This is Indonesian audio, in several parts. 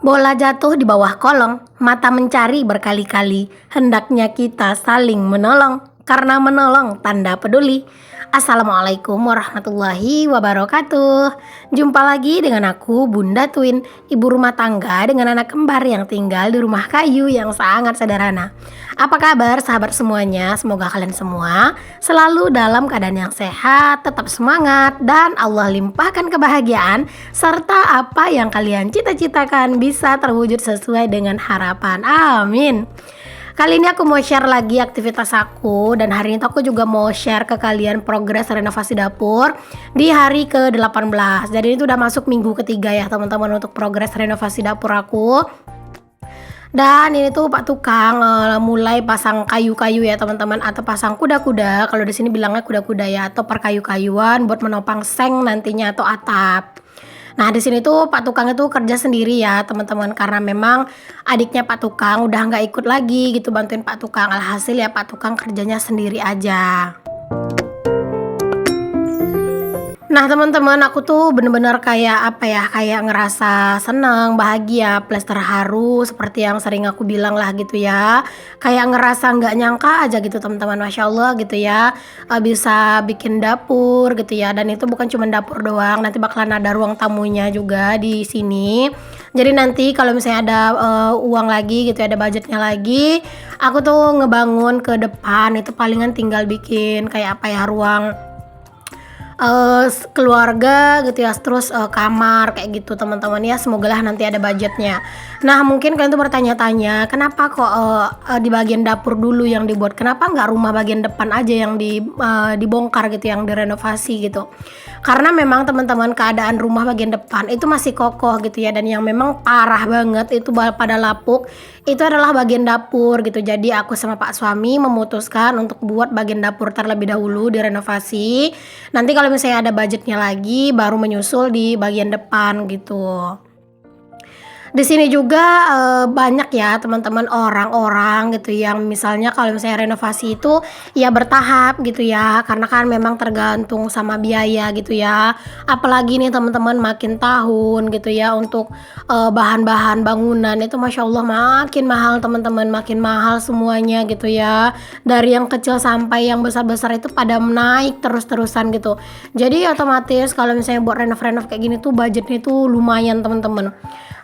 Bola jatuh di bawah kolong, mata mencari berkali-kali. Hendaknya kita saling menolong, karena menolong tanda peduli. Assalamualaikum warahmatullahi wabarakatuh. Jumpa lagi dengan aku, Bunda Twin, ibu rumah tangga dengan anak kembar yang tinggal di rumah kayu yang sangat sederhana. Apa kabar sahabat semuanya? Semoga kalian semua selalu dalam keadaan yang sehat, tetap semangat, dan Allah limpahkan kebahagiaan serta apa yang kalian cita-citakan bisa terwujud sesuai dengan harapan. Amin. Kali ini aku mau share lagi aktivitas aku, dan hari ini aku juga mau share ke kalian progres renovasi dapur di hari ke-18. Jadi ini udah masuk minggu ketiga ya teman-teman untuk progres renovasi dapur aku. Dan ini tuh Pak Tukang mulai pasang kayu-kayu ya teman-teman, atau pasang kuda-kuda. Kalau di sini bilangnya kuda-kuda ya, atau perkayu-kayuan buat menopang seng nantinya atau atap. Nah di sini tuh Pak Tukang itu kerja sendiri ya teman-teman, karena memang adiknya Pak Tukang udah nggak ikut lagi gitu bantuin Pak Tukang. Alhasil ya Pak Tukang kerjanya sendiri aja. Nah teman-teman, aku tuh bener-bener kayak kayak ngerasa seneng, bahagia, plus terharu seperti yang sering aku bilang lah gitu ya. Kayak ngerasa nggak nyangka aja gitu teman-teman, Masya Allah gitu ya, bisa bikin dapur gitu ya. Dan itu bukan cuma dapur doang, nanti bakalan ada ruang tamunya juga di sini. Jadi nanti kalau misalnya ada uang lagi gitu ya, ada budgetnya lagi, aku tuh ngebangun ke depan itu palingan tinggal bikin kayak ruang keluarga gitu ya, terus kamar kayak gitu teman-teman ya. Semoga lah nanti ada budgetnya. Nah mungkin kalian tuh bertanya-tanya, kenapa kok di bagian dapur dulu yang dibuat, kenapa nggak rumah bagian depan aja yang dibongkar gitu, yang direnovasi gitu. Karena memang teman-teman, keadaan rumah bagian depan itu masih kokoh gitu ya, dan yang memang parah banget itu pada lapuk itu adalah bagian dapur gitu. Jadi aku sama Pak suami memutuskan untuk buat bagian dapur terlebih dahulu direnovasi. Nanti kalau misalnya ada budgetnya lagi baru menyusul di bagian depan gitu. Di sini juga banyak ya teman-teman orang-orang gitu yang misalnya kalau misalnya renovasi itu ya bertahap gitu ya, karena kan memang tergantung sama biaya gitu ya. Apalagi nih teman-teman, makin tahun gitu ya untuk bahan-bahan bangunan itu Masya Allah makin mahal teman-teman, makin mahal semuanya gitu ya. Dari yang kecil sampai yang besar-besar itu pada naik terus-terusan gitu. Jadi otomatis kalau misalnya buat renov-renov kayak gini tuh budgetnya tuh lumayan teman-teman.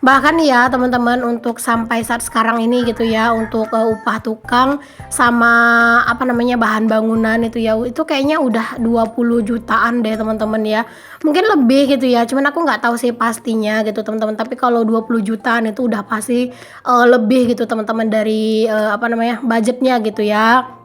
Bahkan ya teman-teman, untuk sampai saat sekarang ini gitu ya, untuk upah tukang sama bahan bangunan itu ya, itu kayaknya udah 20 jutaan deh teman-teman ya. Mungkin lebih gitu ya, cuman aku nggak tahu sih pastinya gitu teman-teman. Tapi kalau 20 jutaan itu udah pasti lebih gitu teman-teman dari budgetnya gitu ya.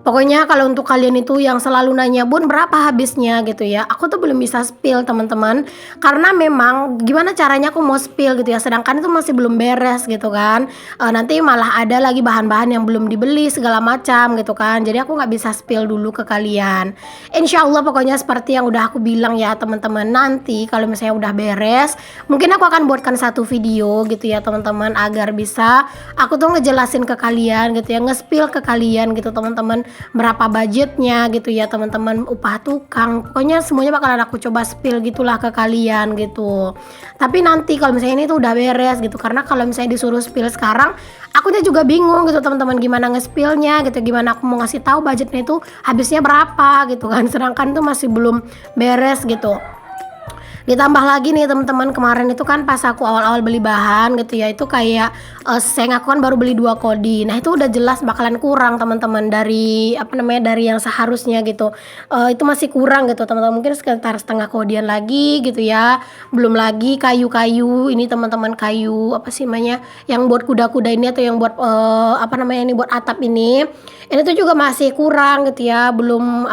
Pokoknya kalau untuk kalian itu yang selalu nanya, Bun berapa habisnya gitu ya, aku tuh belum bisa spill teman-teman, karena memang gimana caranya aku mau spill gitu ya, sedangkan itu masih belum beres gitu kan. Nanti malah ada lagi bahan-bahan yang belum dibeli segala macam gitu kan, jadi aku nggak bisa spill dulu ke kalian. Insya Allah pokoknya seperti yang udah aku bilang ya teman-teman, nanti kalau misalnya udah beres mungkin aku akan buatkan satu video gitu ya teman-teman, agar bisa aku tuh ngejelasin ke kalian gitu ya, nge-spill ke kalian gitu teman-teman, berapa budgetnya gitu ya teman-teman, upah tukang, pokoknya semuanya bakalan aku coba spill gitulah ke kalian gitu. Tapi nanti kalau misalnya ini tuh udah beres gitu, karena kalau misalnya disuruh spill sekarang akunya juga bingung gitu teman-teman, gimana nge-spillnya gitu, gimana aku mau ngasih tahu budgetnya itu habisnya berapa gitu kan, sedangkan itu masih belum beres gitu. Ditambah lagi nih teman-teman, kemarin itu kan pas aku awal-awal beli bahan gitu ya, itu kayak seng aku kan baru beli 2 kodi. Nah itu udah jelas bakalan kurang teman-teman dari dari yang seharusnya gitu. Itu masih kurang gitu teman-teman, mungkin sekitar setengah kodian lagi gitu ya. Belum lagi kayu-kayu ini teman-teman, kayu yang buat kuda-kuda ini, atau yang buat ini buat atap ini tuh juga masih kurang gitu ya, belum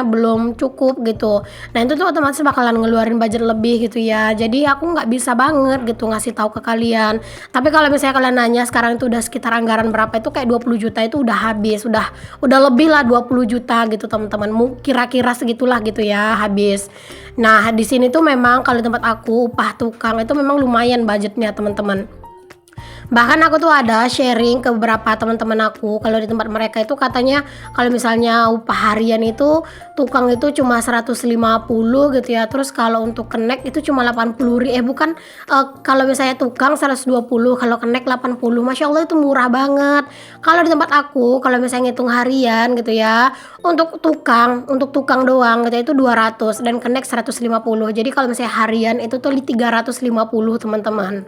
belum cukup gitu. Nah itu tuh otomatis bakalan ngeluarin budget lebih gitu ya, jadi aku nggak bisa banget gitu ngasih tahu ke kalian. Tapi kalau misalnya kalian nanya sekarang itu udah sekitar anggaran berapa, itu kayak 20 juta itu udah habis, udah lebih lah 20 juta gitu teman-teman, kira-kira segitulah gitu ya habis. Nah di sini tuh memang kalau tempat aku upah tukang itu memang lumayan budgetnya teman-teman. Bahkan aku tuh ada sharing ke beberapa teman-teman aku, kalau di tempat mereka itu katanya kalau misalnya upah harian itu tukang itu cuma 150 gitu ya. Terus kalau untuk kenek itu cuma 80 bukan, kalau misalnya tukang 120, kalau kenek 80. Masya Allah itu murah banget. Kalau di tempat aku, kalau misalnya ngitung harian gitu ya, untuk tukang doang gitu ya, itu 200 dan kenek 150. Jadi kalau misalnya harian itu tuh 350 teman-teman.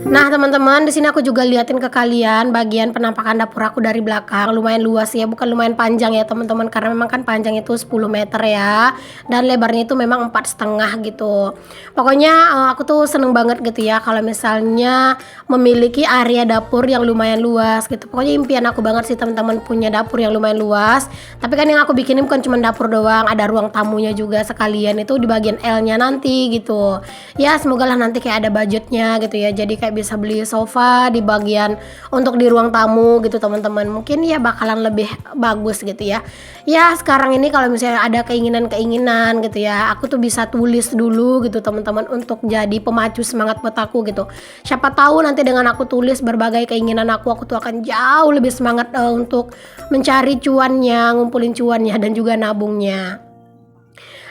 Nah, teman-teman, di sini aku juga liatin ke kalian bagian penampakan dapur aku dari belakang. Lumayan luas ya, bukan lumayan panjang ya, teman-teman, karena memang kan panjang itu 10 meter ya. Dan lebarnya itu memang 4,5 gitu. Pokoknya aku tuh seneng banget gitu ya kalau misalnya memiliki area dapur yang lumayan luas gitu. Pokoknya impian aku banget sih teman-teman punya dapur yang lumayan luas. Tapi kan yang aku bikinin bukan cuma dapur doang, ada ruang tamunya juga sekalian itu di bagian L-nya nanti gitu. Ya, semoga lah nanti kayak ada budgetnya gitu ya. Jadi kayak bisa beli sofa di bagian untuk di ruang tamu gitu teman-teman. Mungkin ya bakalan lebih bagus gitu ya. Ya sekarang ini kalau misalnya ada keinginan-keinginan gitu ya, aku tuh bisa tulis dulu gitu teman-teman untuk jadi pemacu semangat buat aku gitu. Siapa tahu nanti dengan aku tulis berbagai keinginan aku tuh akan jauh lebih semangat untuk mencari cuannya, ngumpulin cuannya dan juga nabungnya.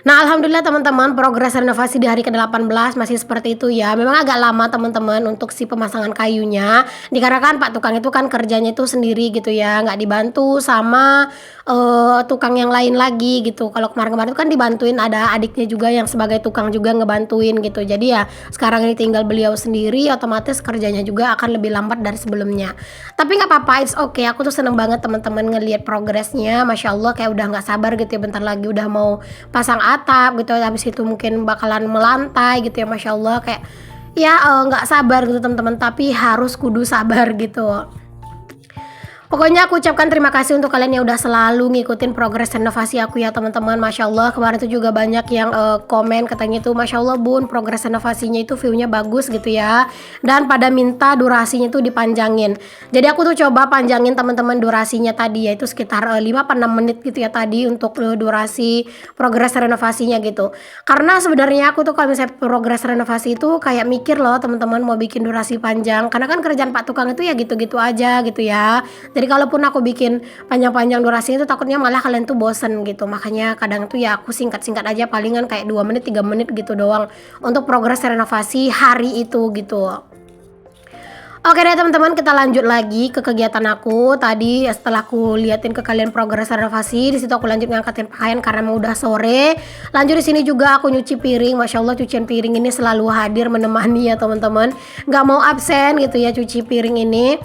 Nah, alhamdulillah teman-teman, progres renovasi di hari ke-18 masih seperti itu ya. Memang agak lama teman-teman untuk si pemasangan kayunya. Dikarenakan Pak tukang itu kan kerjanya itu sendiri gitu ya, nggak dibantu sama tukang yang lain lagi gitu. Kalau kemarin-kemarin itu kan dibantuin ada adiknya juga yang sebagai tukang juga ngebantuin gitu. Jadi ya sekarang ini tinggal beliau sendiri, otomatis kerjanya juga akan lebih lambat dari sebelumnya. Tapi nggak apa-apa, it's okay. Aku tuh seneng banget teman-teman ngelihat progresnya. Masya Allah kayak udah nggak sabar gitu ya, bentar lagi udah mau pasang atap gitu, habis itu mungkin bakalan melantai gitu ya. Masya Allah kayak ya nggak sabar gitu teman-teman, tapi harus kudu sabar gitu. Pokoknya aku ucapkan terima kasih untuk kalian yang udah selalu ngikutin progres renovasi aku ya teman-teman. Masya Allah kemarin tuh juga banyak yang komen katanya tuh Masya Allah Bun, progres renovasinya itu viewnya bagus gitu ya. Dan pada minta durasinya tuh dipanjangin. Jadi aku tuh coba panjangin teman-teman durasinya tadi, yaitu sekitar 5-6 menit gitu ya tadi untuk durasi progres renovasinya gitu. Karena sebenarnya aku tuh kalau misalnya progres renovasi itu kayak mikir loh teman-teman mau bikin durasi panjang. Karena kan kerjaan Pak tukang itu ya gitu-gitu aja gitu ya. Jadi kalaupun aku bikin panjang-panjang durasinya itu takutnya malah kalian tuh bosen gitu. Makanya kadang tuh ya aku singkat-singkat aja, palingan kayak 2 menit 3 menit gitu doang untuk progres renovasi hari itu gitu. Oke deh teman-teman, kita lanjut lagi ke kegiatan aku. Tadi setelah aku liatin ke kalian progres renovasi, di situ aku lanjut ngangkatin pakaian karena emang udah sore. Lanjut di sini juga aku nyuci piring. Masya Allah cucian piring ini selalu hadir menemani ya teman-teman. Nggak mau absen gitu ya cuci piring ini.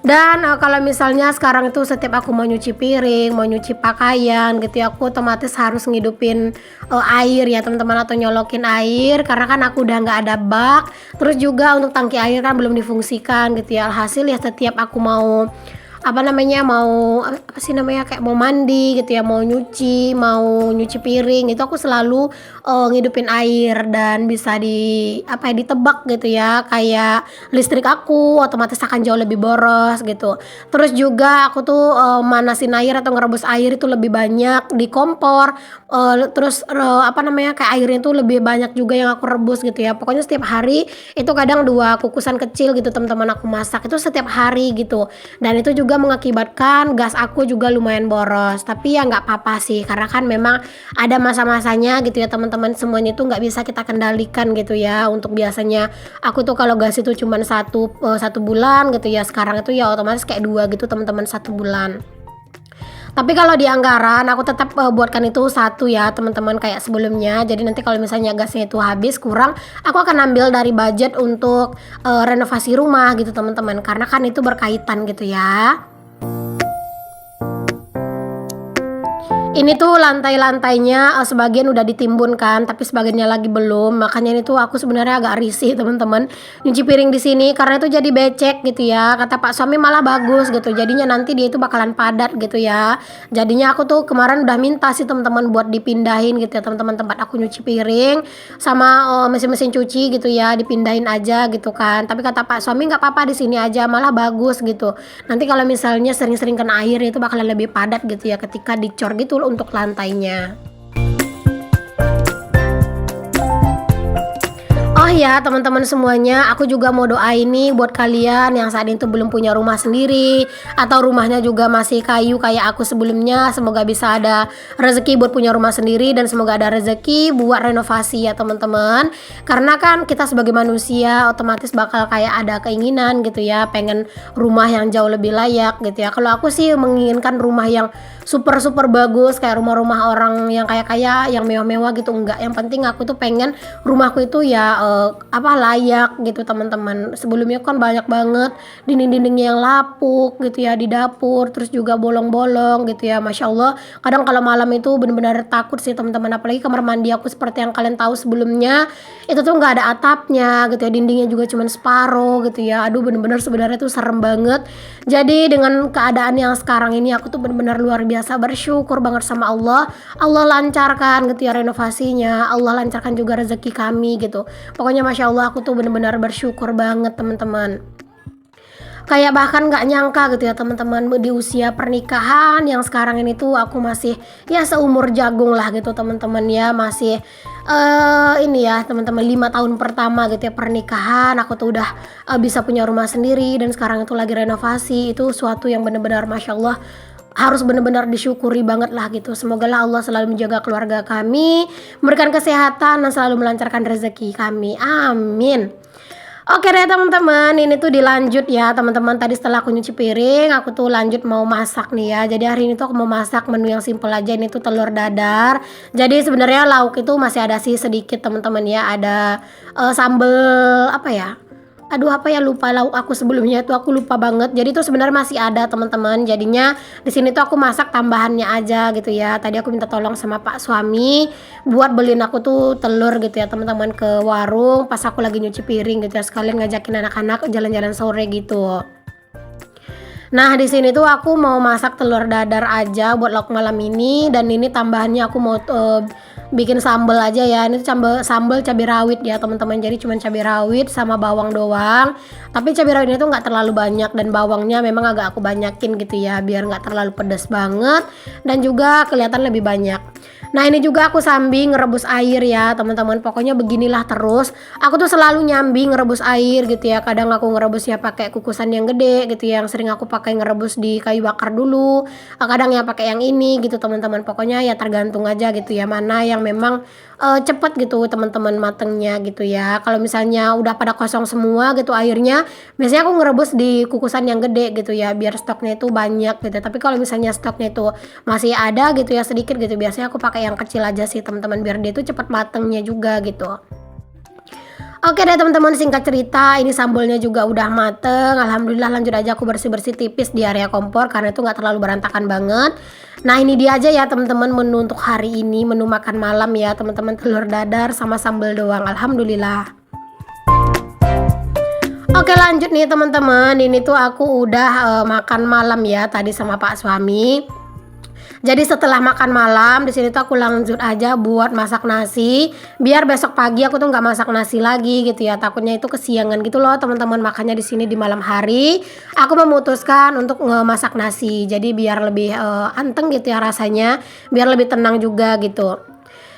Dan kalau misalnya sekarang itu setiap aku mau nyuci piring, mau nyuci pakaian gitu ya, aku otomatis harus ngidupin air ya teman-teman, atau nyolokin air karena kan aku udah nggak ada bak. Terus juga untuk tangki air kan belum difungsikan gitu ya. Alhasil ya setiap aku mau apa sih namanya kayak mau mandi gitu ya, mau nyuci piring itu aku selalu ngidupin air dan bisa ditebak gitu ya, kayak listrik aku otomatis akan jauh lebih boros gitu. Terus juga aku tuh manasin air atau ngerebus air itu lebih banyak di kompor, kayak airnya tuh lebih banyak juga yang aku rebus gitu ya. Pokoknya setiap hari itu kadang 2 kukusan kecil gitu teman-teman aku masak itu setiap hari gitu. Dan itu juga mengakibatkan gas aku juga lumayan boros, tapi ya nggak apa-apa sih karena kan memang ada masa-masanya gitu ya teman-teman. Semuanya itu nggak bisa kita kendalikan gitu ya. Untuk biasanya aku tuh kalau gas itu cuma satu bulan gitu ya, sekarang itu ya otomatis kayak 2 gitu teman-teman, 1 bulan. Tapi kalau di anggaran aku tetap buatkan itu 1 ya teman-teman kayak sebelumnya. Jadi nanti kalau misalnya gasnya itu habis kurang, aku akan ambil dari budget untuk renovasi rumah gitu teman-teman, karena kan itu berkaitan gitu ya. Ini tuh lantai-lantainya sebagian udah ditimbun kan, tapi sebagiannya lagi belum. Makanya ini tuh aku sebenarnya agak risih teman-teman nyuci piring di sini karena itu jadi becek gitu ya. Kata Pak suami malah bagus gitu. Jadinya nanti dia itu bakalan padat gitu ya. Jadinya aku tuh kemarin udah minta sih teman-teman buat dipindahin gitu ya teman-teman, tempat aku nyuci piring sama mesin-mesin cuci gitu ya, dipindahin aja gitu kan. Tapi kata Pak suami nggak apa-apa di sini aja, malah bagus gitu. Nanti kalau misalnya sering-sering kena air itu bakalan lebih padat gitu ya ketika dicor gitu untuk lantainya. Oh ya teman-teman semuanya, aku juga mau doain nih buat kalian yang saat itu belum punya rumah sendiri atau rumahnya juga masih kayu kayak aku sebelumnya. Semoga bisa ada rezeki buat punya rumah sendiri dan semoga ada rezeki buat renovasi ya teman-teman. Karena kan kita sebagai manusia otomatis bakal kayak ada keinginan gitu ya, pengen rumah yang jauh lebih layak gitu ya. Kalau aku sih menginginkan rumah yang super bagus kayak rumah-rumah orang yang kaya yang mewah-mewah gitu, enggak. Yang penting aku tuh pengen rumahku itu ya layak gitu teman-teman. Sebelumnya kan banyak banget dinding-dindingnya yang lapuk gitu ya di dapur, terus juga bolong-bolong gitu ya. Masya Allah, kadang kalau malam itu benar-benar takut sih teman-teman, apalagi kamar mandi aku seperti yang kalian tahu sebelumnya itu tuh nggak ada atapnya gitu ya, dindingnya juga cuman separuh gitu ya. Aduh, bener-bener sebenarnya tuh serem banget. Jadi dengan keadaan yang sekarang ini aku tuh benar-benar luar biasa bersyukur banget sama Allah. Allah lancarkan gitu ya renovasinya, Allah lancarkan juga rezeki kami gitu. Pokoknya Masya Allah, aku tuh benar-benar bersyukur banget teman-teman. Kayak bahkan nggak nyangka gitu ya teman-teman, di usia pernikahan yang sekarang ini tuh aku masih ya seumur jagung lah gitu teman-teman ya, masih ini ya teman-teman 5 tahun pertama gitu ya pernikahan aku tuh udah bisa punya rumah sendiri dan sekarang itu lagi renovasi. Itu suatu yang benar-benar Masya Allah harus benar-benar disyukuri banget lah gitu. Semoga lah Allah selalu menjaga keluarga kami, memberikan kesehatan dan selalu melancarkan rezeki kami, amin. Oke deh teman-teman, ini tuh dilanjut ya teman-teman. Tadi setelah aku nyuci piring, aku tuh lanjut mau masak nih ya. Jadi hari ini tuh aku mau masak menu yang simple aja. Ini tuh telur dadar. Jadi sebenarnya lauk itu masih ada sih sedikit teman-teman ya. Ada sambel apa ya? Aduh, apa ya, lupa lauk aku sebelumnya itu, aku lupa banget. Jadi itu sebenarnya masih ada teman-teman. Jadinya di sini tuh aku masak tambahannya aja gitu ya. Tadi aku minta tolong sama Pak suami buat beliin aku tuh telur gitu ya teman-teman ke warung pas aku lagi nyuci piring gitu ya. Sekalian ngajakin anak-anak jalan-jalan sore gitu. Nah, di sini tuh aku mau masak telur dadar aja buat lauk malam ini, dan ini tambahannya aku mau bikin sambal aja ya. Ini sambal cabai rawit ya teman-teman. Jadi cuma cabai rawit sama bawang doang. Tapi cabai rawitnya tuh nggak terlalu banyak dan bawangnya memang agak aku banyakin gitu ya biar nggak terlalu pedas banget dan juga kelihatan lebih banyak. Nah, ini juga aku sambil ngerebus air ya teman-teman. Pokoknya beginilah terus. Aku tuh selalu nyambi ngerebus air gitu ya. Kadang aku ngerebusnya pakai kukusan yang gede gitu ya, yang sering aku pakai ngerebus di kayu bakar dulu. Kadang ya pakai yang ini gitu teman-teman. Pokoknya ya tergantung aja gitu ya, mana yang memang cepet gitu teman-teman matengnya gitu ya. Kalau misalnya udah pada kosong semua gitu airnya, biasanya aku ngerebus di kukusan yang gede gitu ya biar stoknya itu banyak gitu. Tapi kalau misalnya stoknya itu masih ada gitu ya sedikit gitu, biasanya aku pakai yang kecil aja sih teman-teman biar dia itu cepat matengnya juga gitu. Oke deh teman-teman, singkat cerita ini sambalnya juga udah mateng. Alhamdulillah, lanjut aja aku bersih-bersih tipis di area kompor karena itu nggak terlalu berantakan banget. Nah, ini dia aja ya teman-teman menu untuk hari ini, menu makan malam ya teman-teman, telur dadar sama sambal doang. Alhamdulillah. Oke, lanjut nih teman-teman, ini tuh aku udah makan malam ya tadi sama Pak suami. Jadi setelah makan malam di sini tuh aku lanjut aja buat masak nasi biar besok pagi aku tuh nggak masak nasi lagi gitu ya, takutnya itu kesiangan gitu loh teman-teman. Makanya di sini di malam hari aku memutuskan untuk masak nasi, jadi biar lebih anteng gitu ya rasanya, biar lebih tenang juga gitu.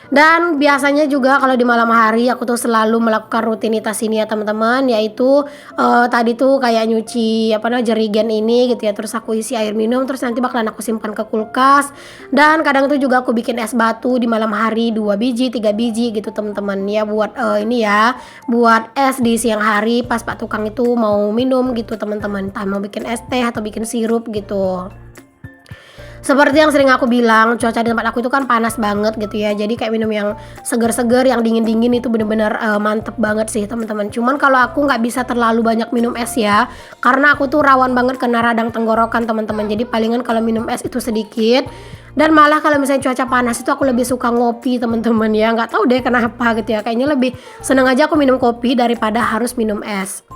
Dan biasanya juga kalau di malam hari aku tuh selalu melakukan rutinitas ini ya teman-teman, yaitu tadi tuh kayak nyuci jerigen ini gitu ya, terus aku isi air minum, terus nanti bakalan aku simpan ke kulkas. Dan kadang tuh juga aku bikin es batu di malam hari 2 biji 3 biji gitu teman-teman ya, buat ini ya, buat es di siang hari pas Pak tukang itu mau minum gitu teman-teman, entah mau bikin es teh atau bikin sirup gitu. Seperti yang sering aku bilang, cuaca di tempat aku itu kan panas banget gitu ya. Jadi kayak minum yang seger-seger, yang dingin-dingin itu bener-bener mantep banget sih teman-teman. Cuman kalau aku nggak bisa terlalu banyak minum es ya, karena aku tuh rawan banget kena radang tenggorokan teman-teman. Jadi palingan kalau minum es itu sedikit. Dan malah kalau misalnya cuaca panas itu aku lebih suka ngopi teman-teman ya. Nggak tahu deh kenapa gitu ya. Kayaknya lebih seneng aja aku minum kopi daripada harus minum es.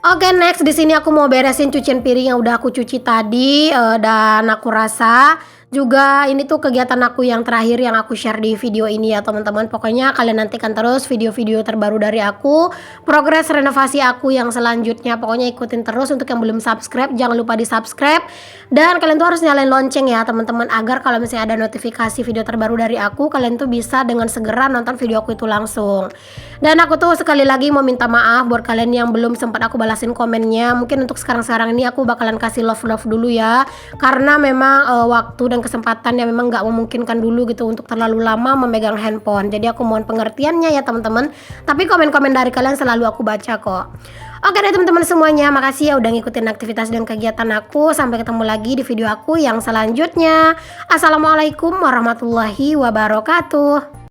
Oke, next di sini aku mau beresin cucian piring yang udah aku cuci tadi dan aku rasa juga ini tuh kegiatan aku yang terakhir yang aku share di video ini ya teman-teman. Pokoknya kalian nantikan terus video-video terbaru dari aku, progres renovasi aku yang selanjutnya. Pokoknya ikutin terus. Untuk yang belum subscribe jangan lupa di subscribe, dan kalian tuh harus nyalain lonceng ya teman-teman, agar kalau misalnya ada notifikasi video terbaru dari aku, kalian tuh bisa dengan segera nonton video aku itu langsung. Dan aku tuh sekali lagi mau minta maaf buat kalian yang belum sempat aku balasin komennya. Mungkin untuk sekarang-sekarang ini aku bakalan kasih love dulu ya, karena memang waktu dan kesempatan yang memang nggak memungkinkan dulu gitu untuk terlalu lama memegang handphone. Jadi aku mohon pengertiannya ya teman-teman, tapi komen-komen dari kalian selalu aku baca kok. Oke deh teman-teman semuanya, makasih ya udah ngikutin aktivitas dan kegiatan aku. Sampai ketemu lagi di video aku yang selanjutnya. Assalamualaikum warahmatullahi wabarakatuh.